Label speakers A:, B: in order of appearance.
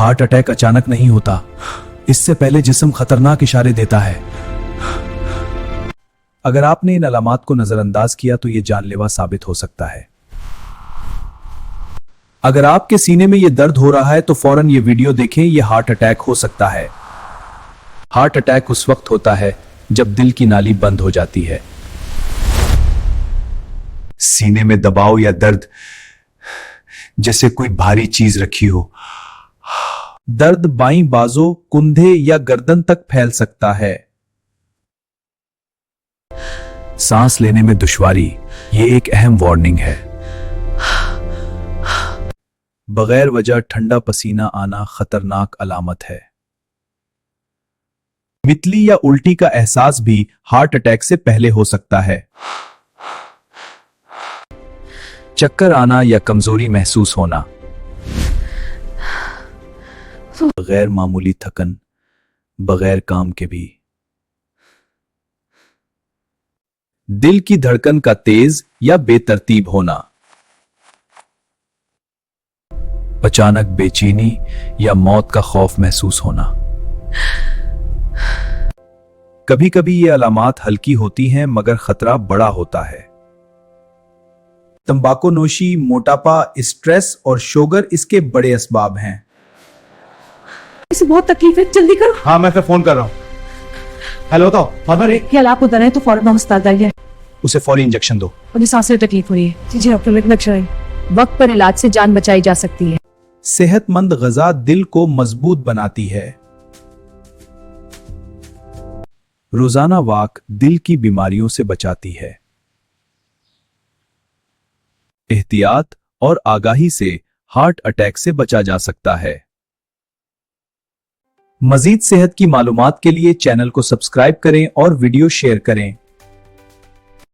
A: Heart attack अचानक नहीं होता, इससे पहले जिस्म खतरनाक इशारे देता है। अगर आपने इन अलामात को नजरअंदाज किया तो यह जानलेवा साबित हो सकता है। अगर आपके सीने में यह दर्द हो रहा है तो फौरन यह वीडियो देखें, यह हार्ट अटैक हो सकता है। हार्ट अटैक उस वक्त होता है जब दिल की नाली बंद हो जाती है। सीने में दबाव या दर्द, जैसे कोई भारी चीज रखी हो। दर्द बाईं बाजू, कंधे या गर्दन तक फैल सकता है। सांस लेने में दुश्वारी, यह एक अहम वार्निंग है। बगैर वजह ठंडा पसीना आना खतरनाक अलामत है। मितली या उल्टी का एहसास भी हार्ट अटैक से पहले हो सकता है। चक्कर आना या कमजोरी महसूस होना, गैर मामूली थकन, बगैर काम के भी। दिल की धड़कन का तेज या बेतरतीब होना, अचानक बेचैनी या मौत का खौफ महसूस होना। कभी कभी ये अलामात हल्की होती हैं मगर खतरा बड़ा होता है। तंबाकू नोशी, मोटापा, स्ट्रेस और शुगर इसके बड़े असबाब हैं।
B: इसे बहुत तकलीफ है, जल्दी करो।
C: हाँ, मैं फिर फोन कर रहा हूँ। हेलो, तो
B: क्या आप उधर है तो फौरन अस्पताल जाइए।
A: उसे फौरी इंजेक्शन दो।
B: मुझे सांस में तकलीफ हो रही है। जी डॉक्टर, लक्षण वक्त पर इलाज से जान बचाई जा सकती है।
A: सेहतमंद ग़िज़ा दिल को मजबूत बनाती है। रोजाना वॉक दिल की बीमारियों से बचाती है। एहतियात और आगाही से हार्ट अटैक से बचा जा सकता है। मजीद सेहत की मालूमात के लिए चैनल को सब्सक्राइब करें और वीडियो शेयर करें।